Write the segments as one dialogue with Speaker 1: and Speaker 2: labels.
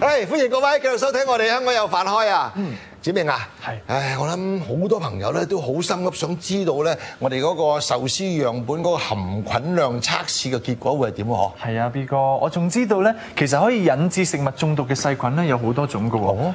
Speaker 1: 歡迎各位繼續收睇我哋香港有飯開啊！子明啊，
Speaker 2: 係，
Speaker 1: 我諗好多朋友咧都好心急想知道咧，我哋嗰個壽司樣本嗰個含菌量測試嘅結果會係點喎？
Speaker 2: 係啊，B 哥，我仲知道咧，其實可以引致食物中毒嘅細菌咧有好多種㗎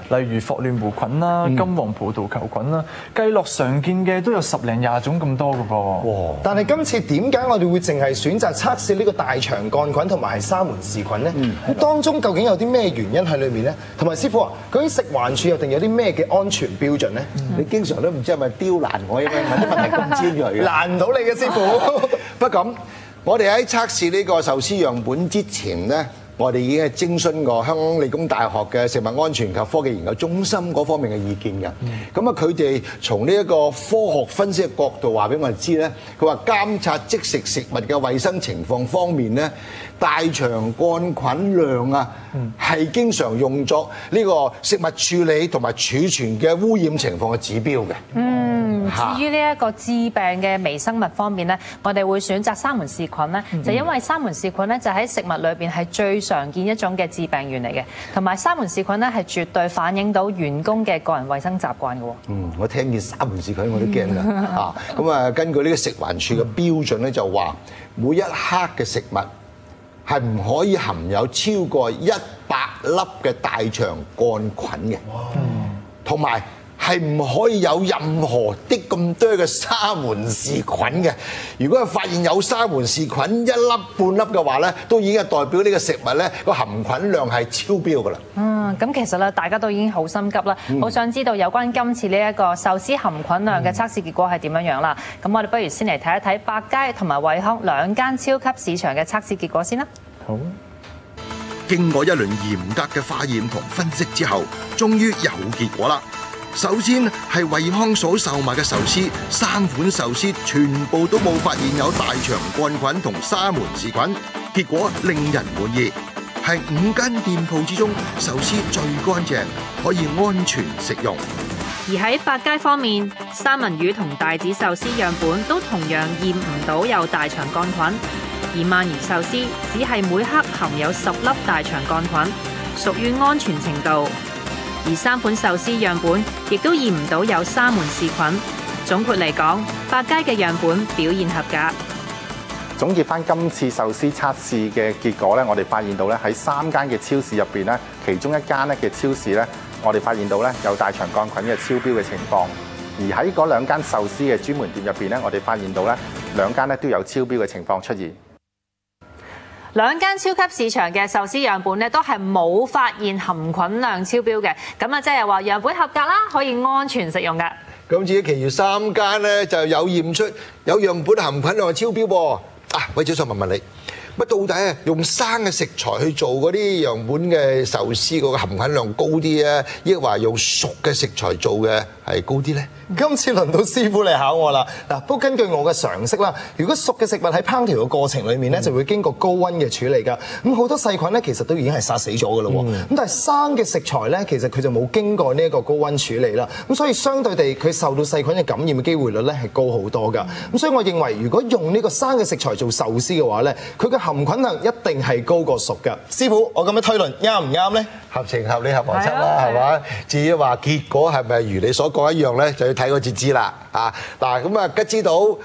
Speaker 2: 喎，例如霍亂弧菌啦、金黃葡萄球菌啦，計落常見嘅都有10零20種咁多㗎噃。
Speaker 3: 但係今次點解我哋會淨係選擇測試呢個大腸桿菌同埋係沙門氏菌咧？咁當中究竟有啲咩原因喺裏面咧？同埋師傅啊，究竟食環署又定有啲咩嘅安全標準咧？
Speaker 1: 你經常都唔知係咪刁難我，因為問啲問題咁尖鋭嘅，
Speaker 3: 難唔到你嘅師傅。
Speaker 1: 不過咁，我哋喺測試呢個壽司樣本之前咧，我哋已經係徵詢過香港理工大學嘅食物安全及科技研究中心嗰方面嘅意見嘅。咁啊，佢哋從呢一個科學分析嘅角度話俾我哋知咧，佢話監察即食食物嘅衛生情況方面咧，大腸桿菌量啊係經常用作呢個食物處理同埋儲存嘅污染情況嘅指標嘅。
Speaker 4: 至於呢一個致病嘅微生物方面咧，我哋會選擇沙門氏菌咧，就因為沙門氏菌咧就喺食物裏邊係最常見一種嘅致病源嚟嘅，同埋沙門氏菌咧係絕對反映到員工嘅個人衛生習慣嘅喎。
Speaker 1: 我聽見沙門氏菌我都驚㗎。咁啊，根據呢個食環署嘅標準咧，就話每一克嘅食物係唔可以含有超過100粒嘅大腸桿菌嘅，同埋係唔可以有任何啲咁多嘅沙門氏菌嘅。如果係發現有沙門氏菌1粒半粒嘅話咧，都已經係代表呢個食物咧個含菌量係超標㗎啦。
Speaker 4: 咁其實咧，大家都已經好心急啦，好想知道有關今次呢一個壽司含菌量嘅測試結果係點樣啦。咁我哋不如先嚟睇一睇百佳同埋惠康兩間超級市場嘅測試結果先啦。
Speaker 2: 好。
Speaker 1: 經過一輪嚴格嘅化驗同分析之後，終於有結果啦。首先係惠康所售賣嘅壽司，3款壽司全部都冇發現有大腸桿菌同沙門氏菌，結果令人滿意。係5間店鋪之中壽司最乾淨，可以安全食用。
Speaker 4: 而喺百佳方面，三文魚同帶子壽司樣本都同樣驗唔到有大腸桿菌，而鰻魚壽司只係每克含有10粒大腸桿菌，屬於安全程度。而3款壽司樣本亦都驗唔到有沙門氏菌。總括嚟講，百佳嘅樣本表現合格。
Speaker 5: 總結翻今次壽司測試嘅結果咧，我哋發現到咧喺3間嘅超市入邊咧，其中一間咧嘅超市咧，我哋發現到咧有大腸桿菌嘅超標嘅情況。而喺嗰2間壽司嘅專門店入邊咧，我哋發現到咧2間咧都有超標嘅情況出現。
Speaker 4: 兩間超級市場嘅壽司樣本咧都係冇發現含菌量超標嘅，咁啊即係話樣本合格啦，可以安全食用㗎。
Speaker 1: 咁至於其餘3間咧就有驗出有樣本含菌量超標噃。喂，小想問問你，乜到底用生嘅食材去做嗰啲樣本嘅壽司嗰個含菌量高啲啊，抑或用熟嘅食材做嘅係高啲咧？
Speaker 3: 今次輪到師傅嚟考我啦。嗱，不過根據我嘅常識啦，如果熟嘅食物喺烹調嘅過程裡面咧，就會經過高溫嘅處理㗎。咁好多細菌咧，其實都已經係殺死咗㗎啦喎。咁但係生嘅食材咧，其實佢就冇經過呢一個高溫處理啦。咁所以相對地，佢受到細菌嘅感染嘅機會率咧係高好多㗎。咁所以我認為，如果用呢個生嘅食材做壽司嘅話咧，佢嘅含菌量一定係高過熟㗎。師傅，我咁樣推論啱唔啱咧？
Speaker 1: 合情合理合邏輯啦，係嘛？至於話結果係咪如你所講一樣咧，就要睇嗰節知啦。嗱，咁啊，吉之島、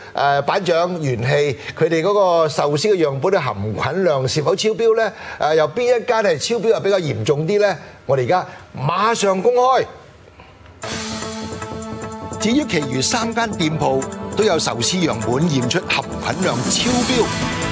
Speaker 1: 板長、元氣佢哋嗰個壽司嘅樣本嘅含菌量是否超標咧？由邊一間係超標又比較嚴重啲咧？我哋而家馬上公開。至於其餘3間店鋪都有壽司樣本驗出含菌量超標，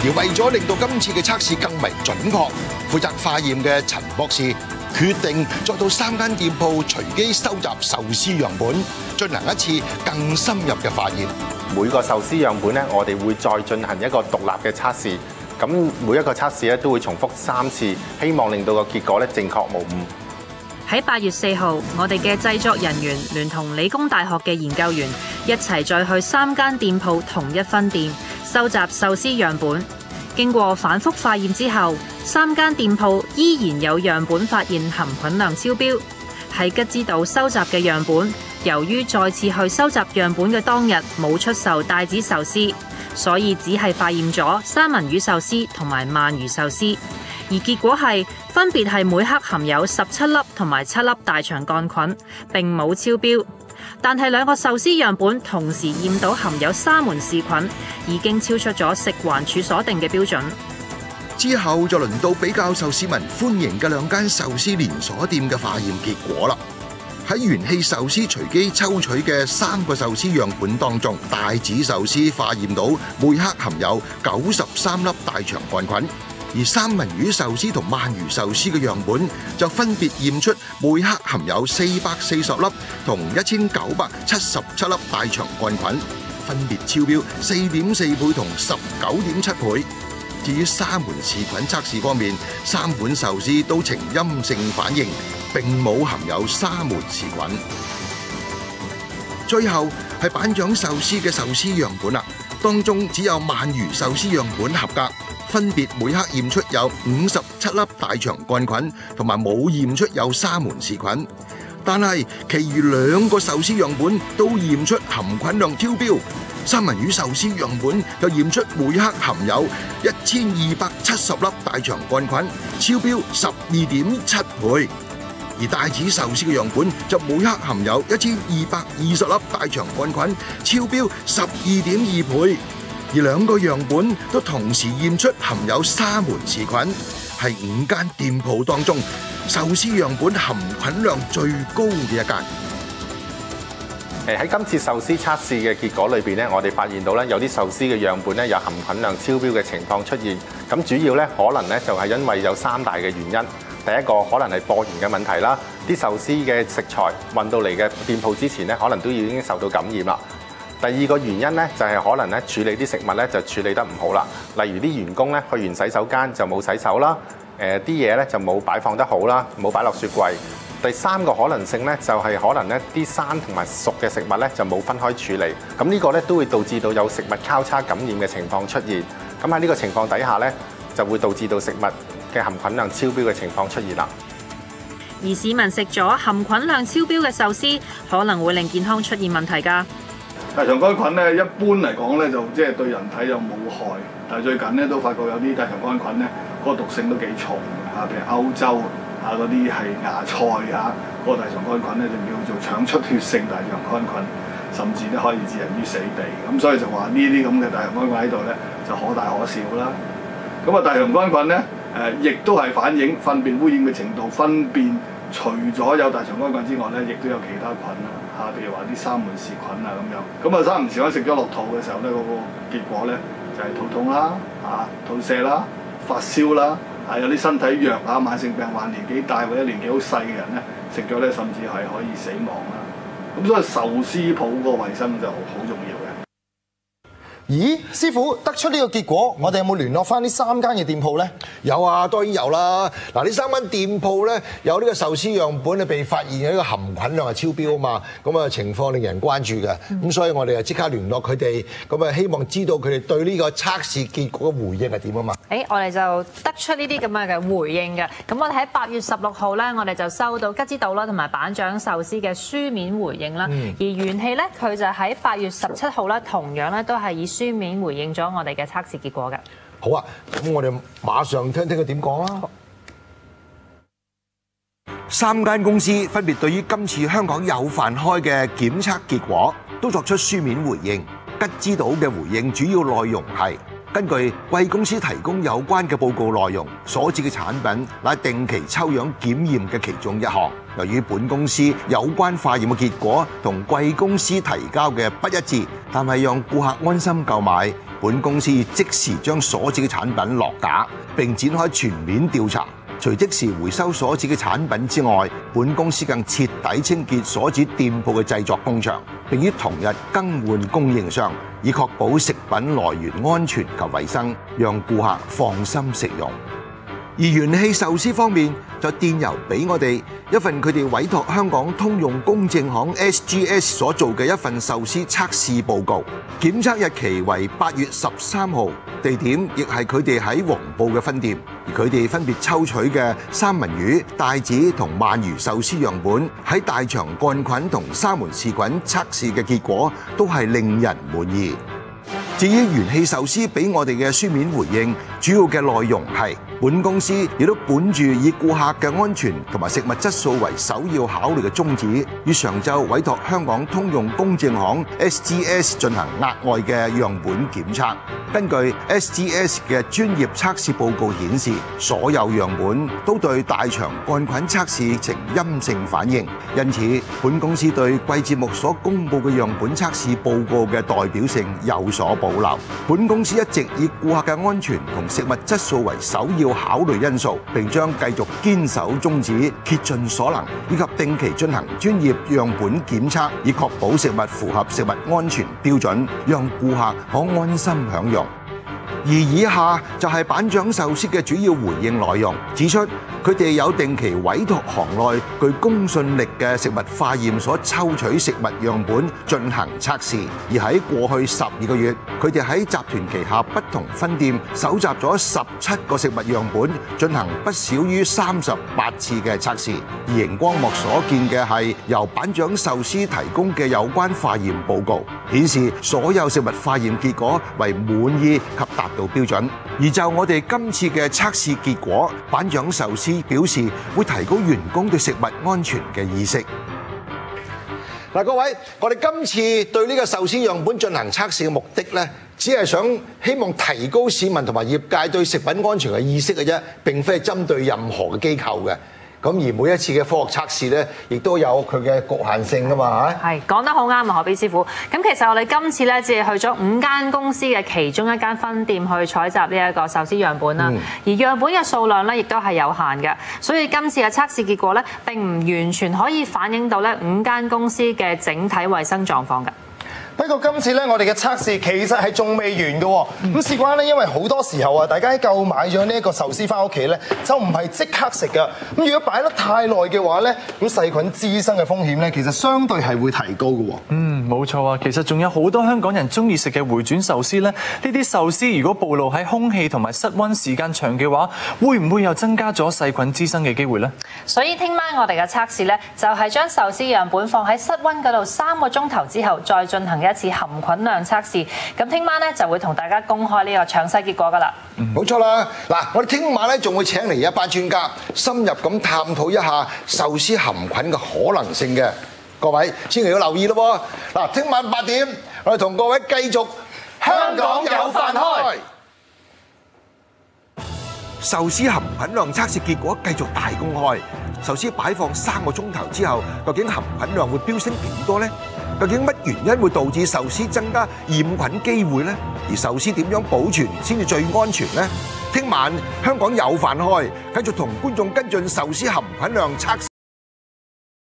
Speaker 1: 而為咗令到今次嘅測試更為準確，負責化驗嘅陳博士決定再到3間店鋪隨機收集壽司樣本，進行一次更深入嘅化驗。
Speaker 5: 每個壽司樣本咧，我哋會再進行一個獨立嘅測試。咁每一個測試咧都會重複3次，希望令到個結果咧正確無誤。
Speaker 4: 喺8月4號，我哋嘅製作人員聯同理工大學嘅研究員一齊再去3間店鋪同一分店收集壽司樣本。經過反覆化驗之後，3間店鋪依然有樣本發現含菌量超標。喺吉之島收集嘅樣本，由於再次去收集樣本嘅當日冇出售帶子壽司，所以只係化驗咗三文魚壽司同埋鰻魚壽司。而結果係分別係每克含有17粒同埋7粒大腸桿菌，並冇超標。但係兩個壽司樣本同時驗到含有沙門氏菌，已經超出咗食環署所定嘅標準。
Speaker 1: 之後就輪到比較受市民歡迎嘅兩間壽司連鎖店嘅化驗結果啦。喺元氣壽司隨機抽取嘅3個壽司樣本當中，帶子壽司化驗到每克含有93粒大腸桿菌，而三文魚壽司同鰻魚壽司嘅樣本就分別驗出每克含有440粒同1977粒大腸桿菌，分別超標4.4倍同19.7倍。至於沙門氏菌測試方面，3款壽司都呈陰性反應，並冇含有沙門氏菌。最後係板長壽司嘅壽司樣本啦，當中只有鰻魚壽司樣本合格，分別每克驗出有57粒大腸桿菌，同埋冇驗出有沙門氏菌。但係其餘2個壽司樣本都驗出含菌量超標。三文魚壽司樣本就驗出每克含有1270粒大腸桿菌，超標12.7倍；而帶子壽司嘅樣本就每克含有1220粒大腸桿菌，超標12.2倍。而2個樣本都同時驗出含有沙門氏菌，係5間店鋪當中壽司樣本含菌量最高嘅一間。
Speaker 5: 喺今次壽司測試嘅結果裏邊咧，我哋發現到咧有啲壽司嘅樣本咧有含菌量超標嘅情況出現。咁主要咧可能咧就係因為有3大嘅原因。第一個可能係貨源嘅問題啦，啲壽司嘅食材運到嚟嘅店鋪之前咧，可能都已經受到感染啦。第二個原因咧就係可能咧處理啲食物咧就處理得唔好啦，例如啲員工咧去完洗手間就冇洗手啦，啲嘢咧就冇擺放得好啦，冇擺落雪櫃。第3個可能性咧，就係可能咧啲生同埋熟嘅食物咧就冇分開處理，咁呢個咧都會導致到有食物交叉感染嘅情況出現。咁喺呢個情況底下咧，就會導致到食物嘅含菌量超標嘅情況出現啦。
Speaker 4: 而市民食咗含菌量超標嘅壽司，可能會令健康出現問題㗎。
Speaker 6: 大腸桿菌咧，一般嚟講咧就即係對人體又冇害，但係最近咧都發覺有啲大腸桿菌咧嗰個毒性都幾重嚇，譬如歐洲。嗰啲係芽菜嗰個大腸桿菌咧就叫做腸出血性大腸桿菌，甚至咧可以致人於死地。咁所以就話呢啲咁嘅大腸桿菌喺度咧就可大可小啦。咁啊大腸桿菌咧亦都係反映糞便污染嘅程度，糞便除咗有大腸桿菌之外咧，亦都有其他菌啦譬如話啲沙門氏菌咁樣。咁啊沙門氏菌食咗落肚嘅時候咧，嗰個結果咧就係肚痛啦、肚瀉啦、發燒啦。有啲身體弱慢性病患、年紀大或者年紀好細嘅人咧，食咗咧甚至係可以死亡啦。咁所以壽司鋪個衞生就好重要嘅。
Speaker 3: 咦，師傅得出呢個結果，我哋有冇聯絡翻呢3間嘅店鋪咧？
Speaker 1: 有啊，當然有啦。嗱，呢3間店鋪咧有呢個壽司樣本咧被發現嘅呢個含菌量係超標啊嘛，咁啊情況令人關注嘅。咁所以我哋就即刻聯絡佢哋，咁啊希望知道佢哋對呢個測試結果嘅回應係點啊嘛。
Speaker 7: 我哋就得出呢啲咁嘅回應嘅。咁我哋喺8月16號咧，我哋就收到吉之島啦同埋板長壽司嘅書面回應啦。而元氣咧，佢就喺8月17號咧，同樣咧都係以書面回應咗我哋嘅測試結果嘅。
Speaker 1: 好啊，咁我哋馬上聽聽佢點講啦。3間公司分別對於今次香港有飯開嘅檢測結果都作出書面回應。吉之島嘅回應主要內容係根據貴公司提供有關嘅報告內容，所指嘅產品乃定期抽樣檢驗嘅其中一項。由於本公司有關化驗嘅結果同貴公司提交嘅不一致，但係讓顧客安心購買，本公司即時將所指嘅產品落架，並展開全面調查。除即時回收所指嘅產品之外，本公司更徹底清潔所指店鋪嘅製作工場，並於同日更換供應商，以確保食品來源安全及衛生，讓顧客放心食用。而元氣壽司方面就電郵俾我哋一份佢哋委託香港通用公證行 SGS 所做嘅一份壽司測試報告，檢測日期為8月13號，地點亦係佢哋喺黃埔嘅分店，而佢哋分別抽取嘅三文魚、帶子同鰻魚壽司樣本喺大腸桿菌同沙門氏菌測試嘅結果都係令人滿意。至於元氣壽司俾我哋嘅書面回應，主要嘅內容係本公司亦都本住以顧客嘅安全同埋食物質素為首要考慮嘅宗旨，於上週委託香港通用公證行 SGS 進行額外嘅樣本檢測。根據 SGS 嘅專業測試報告顯示，所有樣本都對大腸桿菌測試呈陰性反應，因此本公司對貴節目所公佈嘅樣本測試報告嘅代表性有所保留。本公司一直以顧客嘅安全同食物質素為首要考慮因素，並將繼續堅守宗旨，竭盡所能，以及定期進行專業樣本檢測，以確保食物符合食物安全標準，讓顧客可安心享用。而以下就係板長壽司嘅主要回應內容，指出佢哋有定期委託行內具公信力嘅食物化驗所抽取食物樣本進行測試，而喺過去12個月，佢哋喺集團旗下不同分店搜集咗17個食物樣本，進行不少於38次嘅測試。而熒光幕所見嘅係由板長壽司提供嘅有關化驗報告，顯示所有食物化驗結果為滿意及達到標準。而就我哋今次嘅測試結果，板長壽司表示會提高員工對食物安全嘅意識。嗱，各位，我哋今次對呢個壽司樣本進行測試嘅目的呢，只係希望提高市民同埋業界對食品安全嘅意識嘅啫，並非係針對任何嘅機構嘅。咁而每一次嘅科學測試咧，亦都有佢嘅局限性㗎嘛，
Speaker 7: 係講得好啱啊，何必師傅。咁其實我哋今次咧，只係去咗5間公司嘅其中一間分店去採集呢一個壽司樣本啦。而樣本嘅數量咧，亦都係有限嘅，所以今次嘅測試結果咧，並唔完全可以反映到咧5間公司嘅整體衛生狀況㗎。
Speaker 3: 不過今次咧，我哋嘅測試其實係仲未完嘅喎。咁事關咧，因為好多時候啊，大家購買咗呢一個壽司翻屋企咧，就唔係即刻食㗎。咁如果擺得太耐嘅話咧，咁細菌滋生嘅風險咧，其實相對係會提高嘅喎。
Speaker 2: 冇錯啊。其實仲有好多香港人中意食嘅回轉壽司咧，呢啲壽司如果暴露喺空氣同埋室溫時間長嘅話，會唔會又增加咗細菌滋生嘅機會呢？
Speaker 7: 所以聽晚我哋嘅測試咧，就係將壽司樣本放喺室溫嗰度3個鐘頭之後，再進行一次含菌量測試。咁聽晚咧就會同大家公開呢個詳細結果㗎啦。
Speaker 1: 冇錯啦，嗱，我哋聽晚咧仲會請嚟一班專家，深入咁探討一下壽司含菌嘅可能性嘅。各位千祈要留意咯喎！嗱，聽晚8點，我哋同各位繼續香港有飯開。壽司含菌量測試結果繼續大公開。壽司擺放3個鐘頭之後，究竟含菌量會飆升幾多呢？究竟乜原因會導致壽司增加染菌機會呢？而壽司點樣保存先至最安全呢？聽晚香港有飯開，繼續同觀眾跟進壽司含菌量測試。